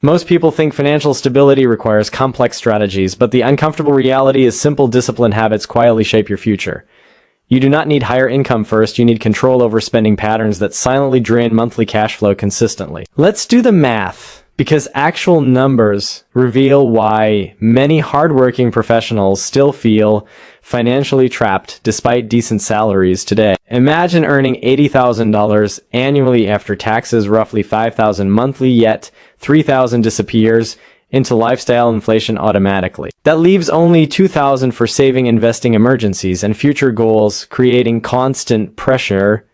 Most people think financial stability requires complex strategies, but the uncomfortable reality is simple disciplined habits quietly shape your future. You do not need higher income first, you need control over spending patterns that silently drain monthly cash flow consistently. Let's do the math, because actual numbers reveal why many hardworking professionals still feel financially trapped despite decent salaries today. Imagine earning $80,000 annually after taxes, roughly $5,000 monthly, yet $3,000 disappears into lifestyle inflation automatically. That leaves only $2,000 for saving, investing, emergencies, and future goals, creating constant pressure,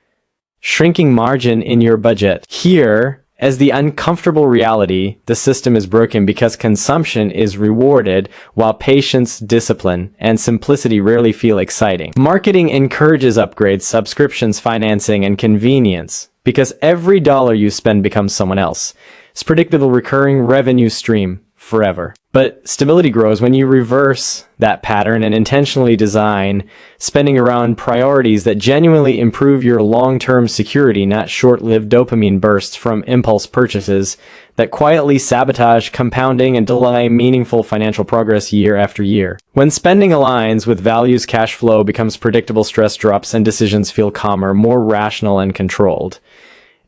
shrinking margin in your budget. Here, as the uncomfortable reality, the system is broken because consumption is rewarded while patience, discipline, and simplicity rarely feel exciting. Marketing encourages upgrades, subscriptions, financing, and convenience because every dollar you spend becomes someone else's predictable recurring revenue stream forever. But stability grows when you reverse that pattern and intentionally design spending around priorities that genuinely improve your long-term security, not short-lived dopamine bursts from impulse purchases that quietly sabotage compounding and delay meaningful financial progress year after year. When spending aligns with values, cash flow becomes predictable, stress drops, and decisions feel calmer, more rational, and controlled.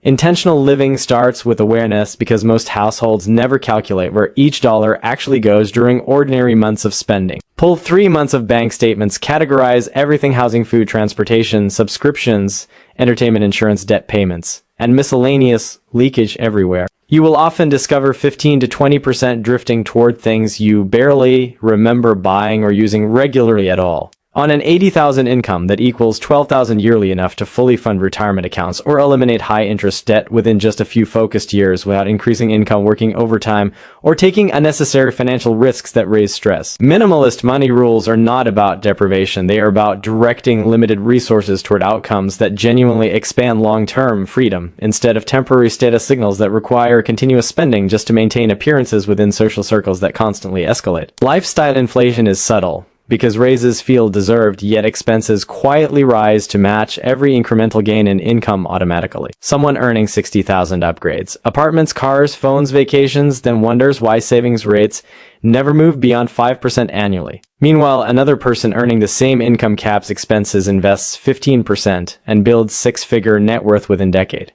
Intentional living starts with awareness because most households never calculate where each dollar actually goes during ordinary months of spending. Pull 3 months of bank statements, categorize everything: housing, food, transportation, subscriptions, entertainment, insurance, debt payments, and miscellaneous leakage everywhere. You will often discover 15 to 20% drifting toward things you barely remember buying or using regularly at all. On an $80,000 income, that equals $12,000 yearly, enough to fully fund retirement accounts or eliminate high-interest debt within just a few focused years without increasing income, working overtime, or taking unnecessary financial risks that raise stress. Minimalist money rules are not about deprivation. They are about directing limited resources toward outcomes that genuinely expand long-term freedom, instead of temporary status signals that require continuous spending just to maintain appearances within social circles that constantly escalate. Lifestyle inflation is subtle, because raises feel deserved, yet expenses quietly rise to match every incremental gain in income automatically. Someone earning $60,000 upgrades apartments, cars, phones, vacations, then wonders why savings rates never move beyond 5% annually. Meanwhile, another person earning the same income caps expenses, invests 15%, and builds six-figure net worth within a decade.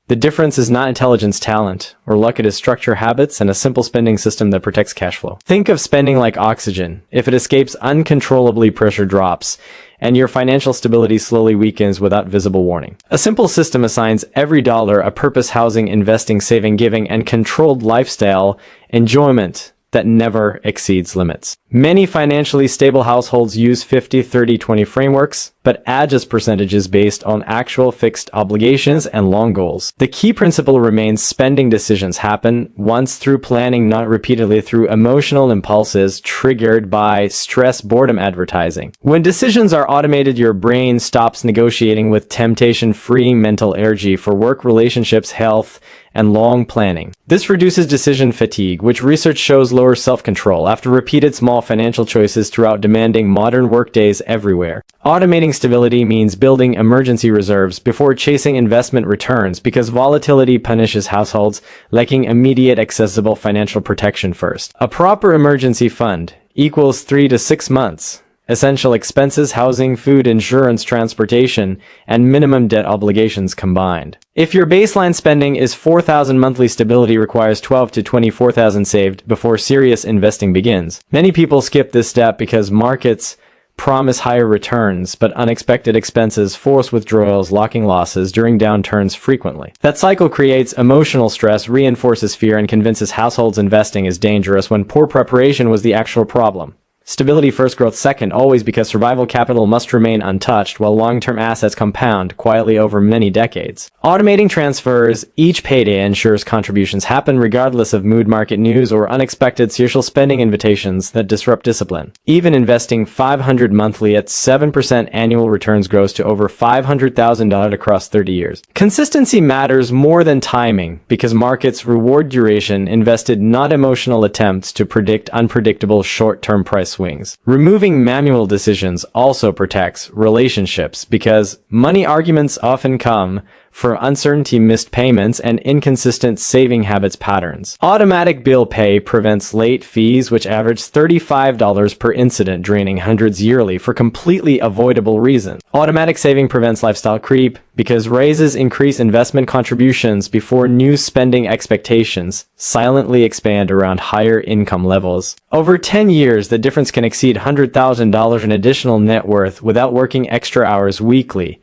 The difference is not intelligence, talent, or luck. It is structure, habits, and a simple spending system that protects cash flow. Think of spending like oxygen. If it escapes uncontrollably, pressure drops, and your financial stability slowly weakens without visible warning. A simple system assigns every dollar a purpose: housing, investing, saving, giving, and controlled lifestyle enjoyment that never exceeds limits. Many financially stable households use 50-30-20 frameworks, but adjust percentages based on actual fixed obligations and long goals. The key principle remains: spending decisions happen once through planning, not repeatedly through emotional impulses triggered by stress, boredom, advertising. When decisions are automated, your brain stops negotiating with temptation, freeing mental energy for work, relationships, health, and long planning. This reduces decision fatigue, which research shows lowers self-control after repeated small financial choices throughout demanding modern workdays everywhere. Automating stability means building emergency reserves before chasing investment returns, because volatility punishes households lacking immediate accessible financial protection first. A proper emergency fund equals 3 to 6 months. Essential expenses: housing, food, insurance, transportation, and minimum debt obligations combined. If your baseline spending is $4,000, monthly stability requires $12,000 to $24,000 saved before serious investing begins. Many people skip this step because markets promise higher returns, but unexpected expenses force withdrawals, locking losses during downturns frequently. That cycle creates emotional stress, reinforces fear, and convinces households investing is dangerous when poor preparation was the actual problem. Stability first, growth second, always, because survival capital must remain untouched while long-term assets compound quietly over many decades. Automating transfers each payday ensures contributions happen regardless of mood, market news, or unexpected social spending invitations that disrupt discipline. Even investing $500 monthly at 7% annual returns grows to over $500,000 across 30 years. Consistency matters more than timing, because markets reward duration invested, not emotional attempts to predict unpredictable short-term price swings. Removing manual decisions also protects relationships, because money arguments often come for uncertainty, missed payments, and inconsistent saving habits patterns. Automatic bill pay prevents late fees, which average $35 per incident, draining hundreds yearly for completely avoidable reasons. Automatic saving prevents lifestyle creep because raises increase investment contributions before new spending expectations silently expand around higher income levels. Over 10 years, the difference can exceed $100,000 in additional net worth without working extra hours weekly.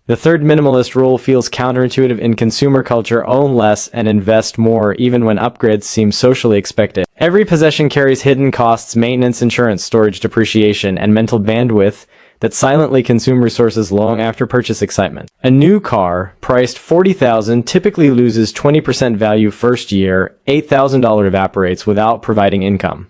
The third minimalist rule feels counterintuitive in consumer culture: own less and invest more, even when upgrades seem socially expected. Every possession carries hidden costs: maintenance, insurance, storage, depreciation, and mental bandwidth that silently consume resources long after purchase excitement. A new car, priced $40,000, typically loses 20% value first year. $8,000 evaporates without providing income.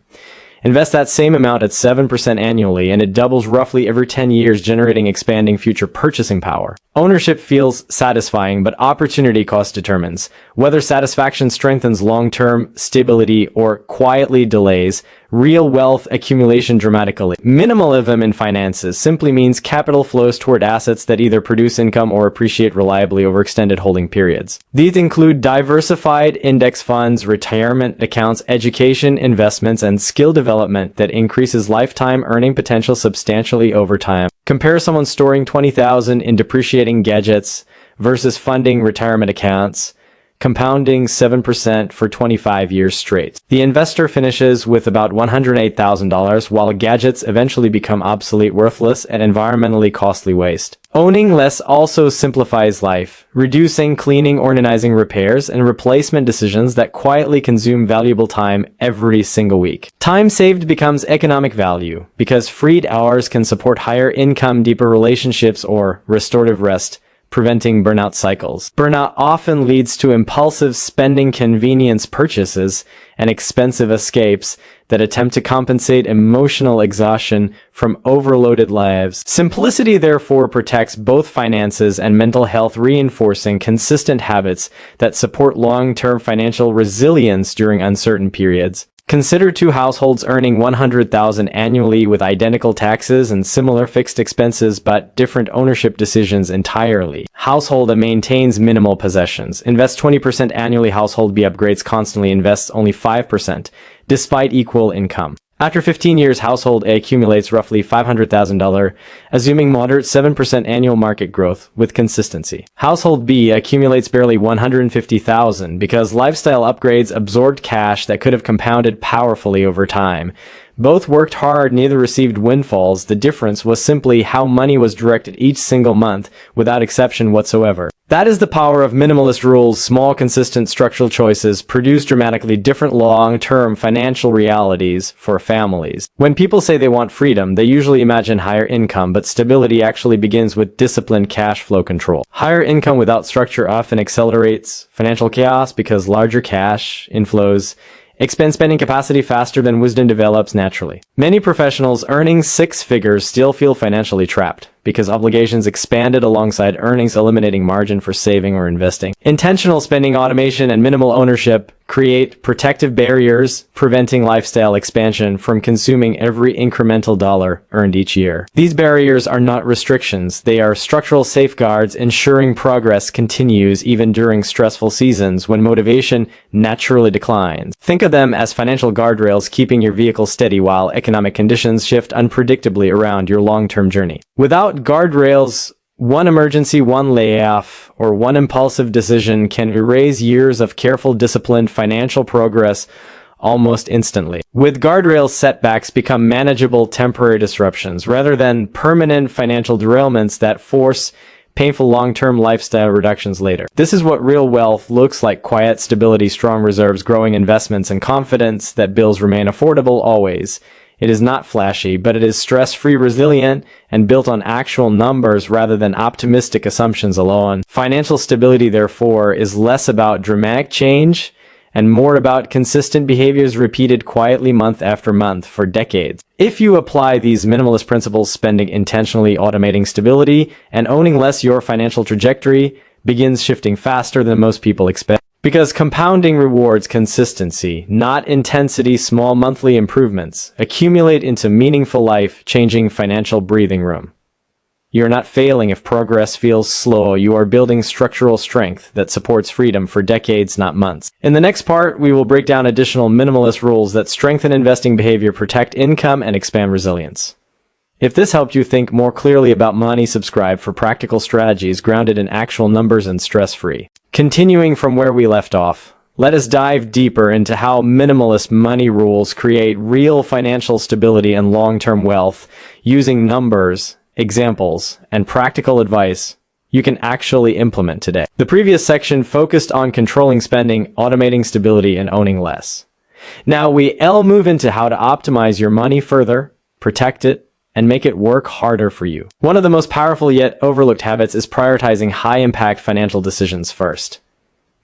Invest that same amount at 7% annually, and it doubles roughly every 10 years, generating expanding future purchasing power. Ownership feels satisfying, but opportunity cost determines whether satisfaction strengthens long-term stability or quietly delays real wealth accumulation dramatically. Minimalism in finances simply means capital flows toward assets that either produce income or appreciate reliably over extended holding periods. These include diversified index funds, retirement accounts, education, investments, and skill development that increases lifetime earning potential substantially over time. Compare someone storing $20,000 in depreciating gadgets versus funding retirement accounts, compounding 7% for 25 years straight. The investor finishes with about $108,000, while gadgets eventually become obsolete, worthless, and environmentally costly waste. Owning less also simplifies life, reducing cleaning, organizing, repairs, and replacement decisions that quietly consume valuable time every single week. Time saved becomes economic value because freed hours can support higher income, deeper relationships, or restorative rest, preventing burnout cycles. Burnout often leads to impulsive spending, convenience purchases, and expensive escapes that attempt to compensate emotional exhaustion from overloaded lives. Simplicity, therefore, protects both finances and mental health, reinforcing consistent habits that support long-term financial resilience during uncertain periods. Consider two households earning $100,000 annually with identical taxes and similar fixed expenses but different ownership decisions entirely. Household A maintains minimal possessions, invests 20% annually. Household B upgrades constantly, invests only 5%, despite equal income. After 15 years, household A accumulates roughly $500,000, assuming moderate 7% annual market growth with consistency. Household B accumulates barely $150,000 because lifestyle upgrades absorbed cash that could have compounded powerfully over time. Both worked hard, neither received windfalls. The difference was simply how money was directed each single month, without exception whatsoever. That is the power of minimalist rules. Small, consistent structural choices produce dramatically different long-term financial realities for families. When people say they want freedom, they usually imagine higher income, but stability actually begins with disciplined cash flow control. Higher income without structure often accelerates financial chaos because larger cash inflows expand spending capacity faster than wisdom develops naturally. Many professionals earning six figures still feel financially trapped because obligations expanded alongside earnings, eliminating margin for saving or investing. Intentional spending, automation, and minimal ownership create protective barriers, preventing lifestyle expansion from consuming every incremental dollar earned each year. These barriers are not restrictions, they are structural safeguards ensuring progress continues even during stressful seasons when motivation naturally declines. Think of them as financial guardrails keeping your vehicle steady while economic conditions shift unpredictably around your long-term journey. Without guardrails, one emergency, one layoff, or one impulsive decision can erase years of careful, disciplined financial progress almost instantly. With guardrails, setbacks become manageable temporary disruptions rather than permanent financial derailments that force painful long-term lifestyle reductions later. This is what real wealth looks like: quiet stability, strong reserves, growing investments, and confidence that bills remain affordable always. It is not flashy, but it is stress-free, resilient, and built on actual numbers rather than optimistic assumptions alone. Financial stability, therefore, is less about dramatic change and more about consistent behaviors repeated quietly month after month for decades. If you apply these minimalist principles, spending intentionally, automating stability, and owning less, your financial trajectory begins shifting faster than most people expect. Because compounding rewards consistency, not intensity. Small monthly improvements accumulate into meaningful life-changing financial breathing room. You're not failing if progress feels slow. You are building structural strength that supports freedom for decades, not months. In the next part, we will break down additional minimalist rules that strengthen investing behavior, protect income, and expand resilience. If this helped you think more clearly about money, subscribe for practical strategies grounded in actual numbers and stress-free. Continuing from where we left off, let us dive deeper into how minimalist money rules create real financial stability and long-term wealth using numbers, examples, and practical advice you can actually implement today. The previous section focused on controlling spending, automating stability, and owning less. Now we'll move into how to optimize your money further, protect it, and make it work harder for you. One of the most powerful yet overlooked habits is prioritizing high-impact financial decisions first.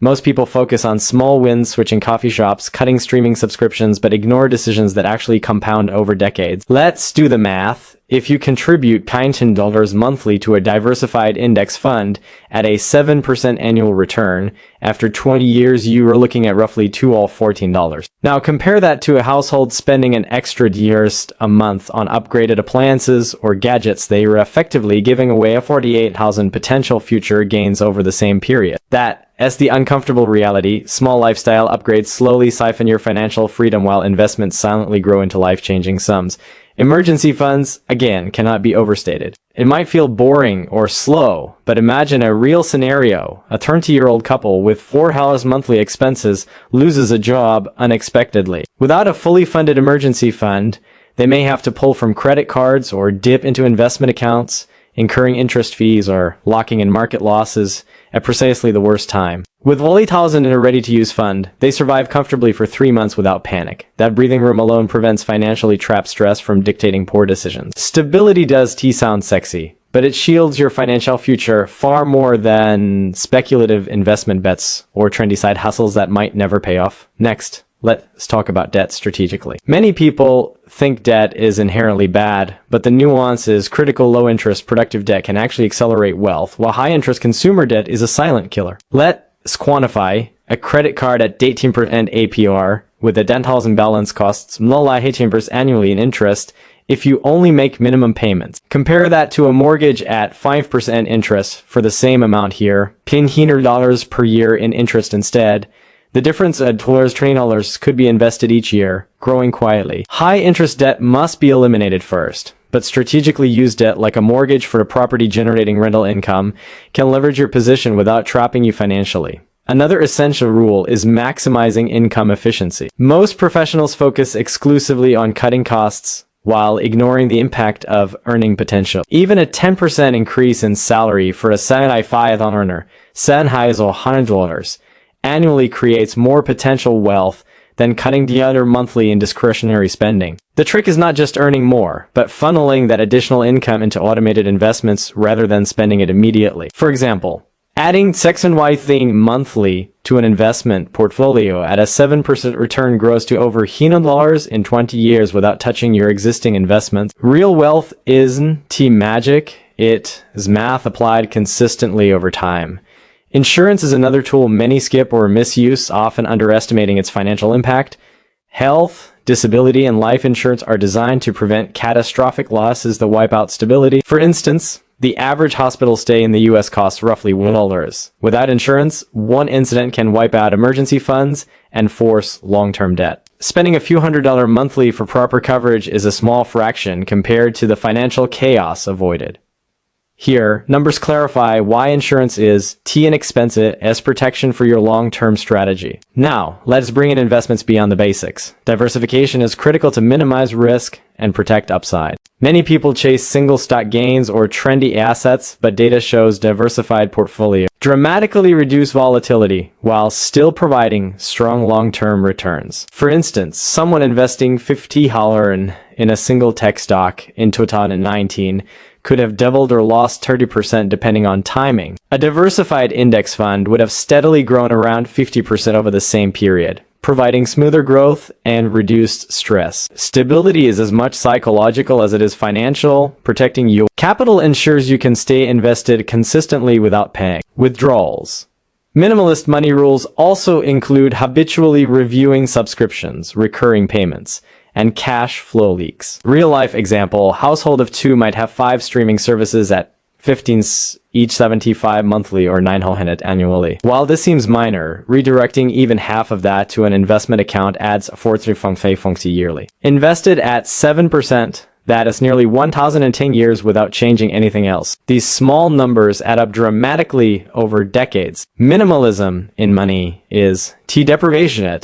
Most people focus on small wins, switching coffee shops, cutting streaming subscriptions, but ignore decisions that actually compound over decades. Let's do the math. If you contribute $19 monthly to a diversified index fund at a 7% annual return, after 20 years you are looking at roughly $14. Now compare that to a household spending an extra years a month on upgraded appliances or gadgets. They are effectively giving away a 48,000 potential future gains over the same period. That's the uncomfortable reality. Small lifestyle upgrades slowly siphon your financial freedom while investments silently grow into life-changing sums. Emergency funds, again, cannot be overstated. It might feel boring or slow, but imagine a real scenario. A 20-year-old couple with $4 monthly expenses loses a job unexpectedly. Without a fully funded emergency fund, they may have to pull from credit cards or dip into investment accounts, incurring interest fees or locking in market losses at precisely the worst time. With $1,000 in a ready-to-use fund, they survive comfortably for 3 months without panic. That breathing room alone prevents financially trapped stress from dictating poor decisions. Stability does sound sexy, but it shields your financial future far more than speculative investment bets or trendy side hustles that might never pay off. Next, let's talk about debt strategically. Many people think debt is inherently bad, but the nuance is critical. Low-interest productive debt can actually accelerate wealth, while high-interest consumer debt is a silent killer. Let's quantify. A credit card at 18% APR with a $10,000 balance costs $18 annually in interest if you only make minimum payments. Compare that to a mortgage at 5% interest for the same amount here, paying $100 per year in interest instead. The difference at $20 could be invested each year, growing quietly. High-interest debt must be eliminated first, but strategically used debt like a mortgage for a property generating rental income can leverage your position without trapping you financially. Another essential rule is maximizing income efficiency. Most professionals focus exclusively on cutting costs while ignoring the impact of earning potential. Even a 10% increase in salary for a 75 earner, $100, annually creates more potential wealth than cutting the other monthly in discretionary spending. The trick is not just earning more, but funneling that additional income into automated investments rather than spending it immediately. For example, adding XY thing monthly to an investment portfolio at a 7% return grows to over $100 in 20 years without touching your existing investments. Real wealth isn't magic, it is math applied consistently over time. Insurance is another tool many skip or misuse, often underestimating its financial impact. Health, disability, and life insurance are designed to prevent catastrophic losses that wipe out stability. For instance, the average hospital stay in the US costs roughly $1. Without insurance, one incident can wipe out emergency funds and force long-term debt. Spending a few $100 monthly for proper coverage is a small fraction compared to the financial chaos avoided. Here, numbers clarify why insurance is inexpensive as protection for your long-term strategy. Now, let's bring in investments beyond the basics. Diversification is critical to minimize risk and protect upside. Many people chase single stock gains or trendy assets, but data shows diversified portfolio dramatically reduce volatility while still providing strong long-term returns. For instance, someone investing $50 in a single tech stock in 2019 could have doubled or lost 30% depending on timing. A diversified index fund would have steadily grown around 50% over the same period, providing smoother growth and reduced stress. Stability is as much psychological as it is financial, protecting you. Capital ensures you can stay invested consistently without paying withdrawals. Minimalist money rules also include habitually reviewing subscriptions, recurring payments, and cash flow leaks. Real life example, household of 2 might have 5 streaming services at 15 each 75 monthly or 900 annually. While this seems minor, redirecting even half of that to an investment account adds 4,350 yearly. Invested at 7%, that is nearly 1,010 years without changing anything else. These small numbers add up dramatically over decades. Minimalism in money is deprivation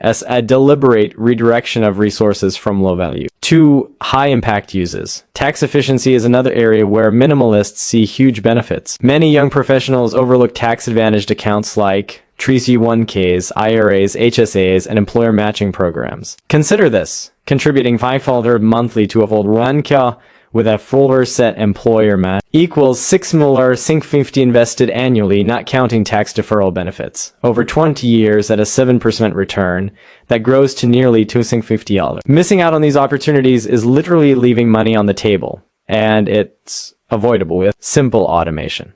as a deliberate redirection of resources from low value to high impact uses. Tax efficiency is another area where minimalists see huge benefits. Many young professionals overlook tax advantaged accounts like 301ks, IRAs, HSAs, and employer matching programs. Consider this: contributing $5 monthly to a 401k with a 4% employer match equals $6,650 invested annually, not counting tax deferral benefits. Over 20 years at a 7% return, that grows to nearly $2,650. Missing out on these opportunities is literally leaving money on the table, and it's avoidable with simple automation.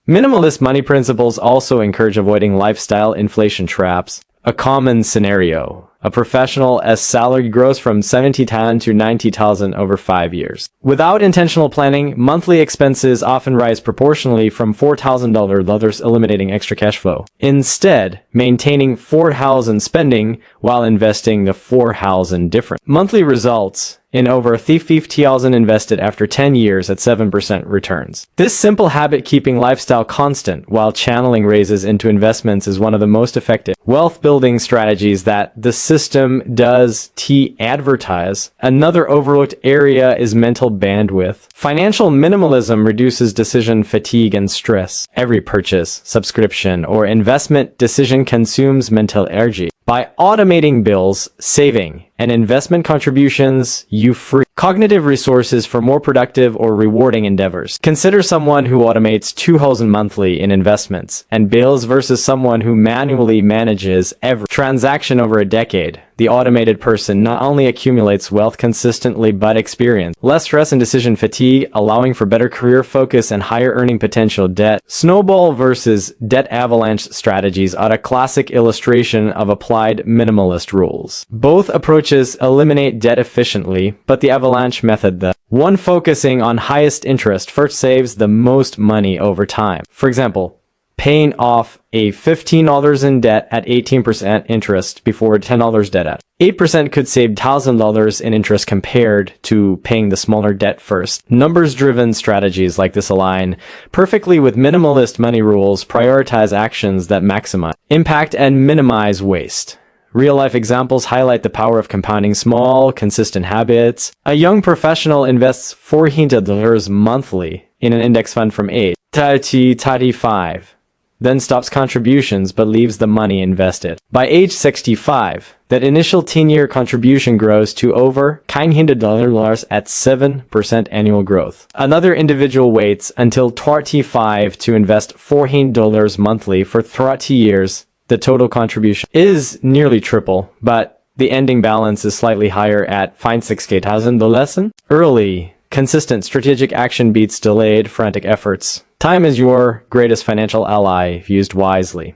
Minimalist money principles also encourage avoiding lifestyle inflation traps. A common scenario: a professional as salary grows from 70,000 to 90,000 over 5 years. Without intentional planning, monthly expenses often rise proportionally from $4,000, eliminating extra cash flow. Instead, maintaining $4,000 spending while investing the $4,000 different. Monthly results in over $50,000 invested after 10 years at 7% returns. This simple habit-keeping lifestyle constant while channeling raises into investments is one of the most effective wealth-building strategies that the system does advertise. Another overlooked area is mental bandwidth. Financial minimalism reduces decision fatigue and stress. Every purchase, subscription, or investment decision consumes mental energy. By automating bills, saving, and investment contributions, you free cognitive resources for more productive or rewarding endeavors. Consider someone who automates $2,000 monthly in investments and bills versus someone who manually manages every transaction over a decade. The automated person not only accumulates wealth consistently but experience less stress and decision fatigue, allowing for better career focus and higher earning potential. Debt snowball versus debt avalanche strategies are a classic illustration of applied minimalist rules. Both approaches eliminate debt efficiently, but the avalanche method, the one focusing on highest interest, first saves the most money over time. For example, paying off a $15 in debt at 18% interest before $10 debt at 8% could save $1,000 in interest compared to paying the smaller debt first. Numbers-driven strategies like this align perfectly with minimalist money rules, prioritize actions that maximize impact and minimize waste. Real-life examples highlight the power of compounding small, consistent habits. A young professional invests $400 monthly in an index fund from age 35, then stops contributions but leaves the money invested. By age 65, that initial 10-year contribution grows to over $900 at 7% annual growth. Another individual waits until 35 to invest $400 monthly for 30 years. The total contribution is nearly triple, but the ending balance is slightly higher at $6,000. The lesson? Early, consistent strategic action beats delayed, frantic efforts. Time is your greatest financial ally if used wisely.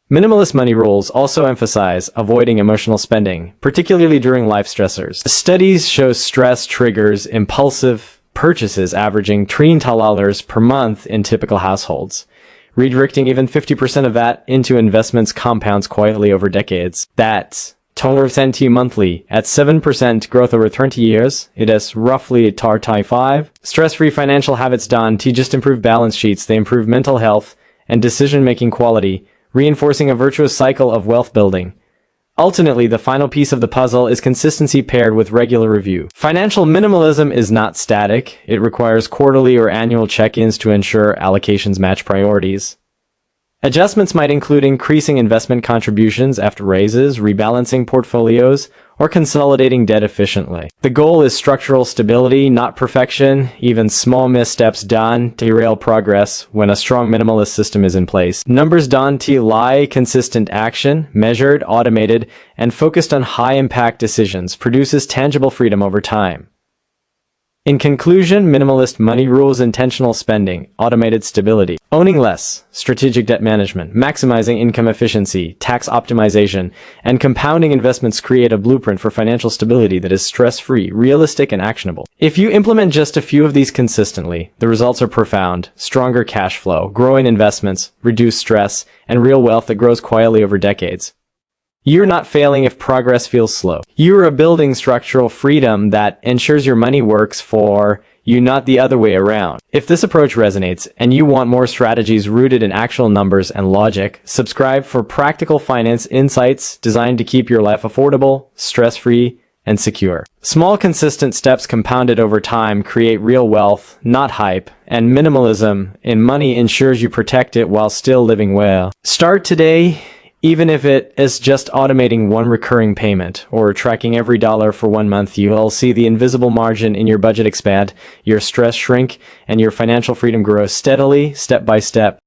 Minimalist money rules also emphasize avoiding emotional spending, particularly during life stressors. Studies show stress triggers impulsive purchases averaging $3 per month in typical households. Redirecting even 50% of that into investments compounds quietly over decades. That's $1,000 monthly at 7% growth over 20 years. It is roughly $5. Stress-free financial habits don't just improve balance sheets, they improve mental health and decision-making quality, reinforcing a virtuous cycle of wealth building. Ultimately, the final piece of the puzzle is consistency paired with regular review. Financial minimalism is not static. It requires quarterly or annual check-ins to ensure allocations match priorities. Adjustments might include increasing investment contributions after raises, rebalancing portfolios, or consolidating debt efficiently. The goal is structural stability, not perfection. Even small missteps don't derail progress when a strong minimalist system is in place. Numbers don't lie. Consistent action, measured, automated, and focused on high-impact decisions, produces tangible freedom over time. In conclusion, minimalist money rules intentional spending, automated stability, owning less, strategic debt management, maximizing income efficiency, tax optimization, and compounding investments create a blueprint for financial stability that is stress-free, realistic, and actionable. If you implement just a few of these consistently, the results are profound: stronger cash flow, growing investments, reduced stress, and real wealth that grows quietly over decades. You're not failing if progress feels slow. You are building structural freedom that ensures your money works for you, not the other way around. If this approach resonates and you want more strategies rooted in actual numbers and logic, subscribe for practical finance insights designed to keep your life affordable, stress-free, and secure. Small, consistent steps compounded over time create real wealth, not hype, and minimalism in money ensures you protect it while still living well. Start today. Even if it is just automating one recurring payment or tracking every dollar for 1 month, you'll see the invisible margin in your budget expand, your stress shrink, and your financial freedom grow steadily, step by step.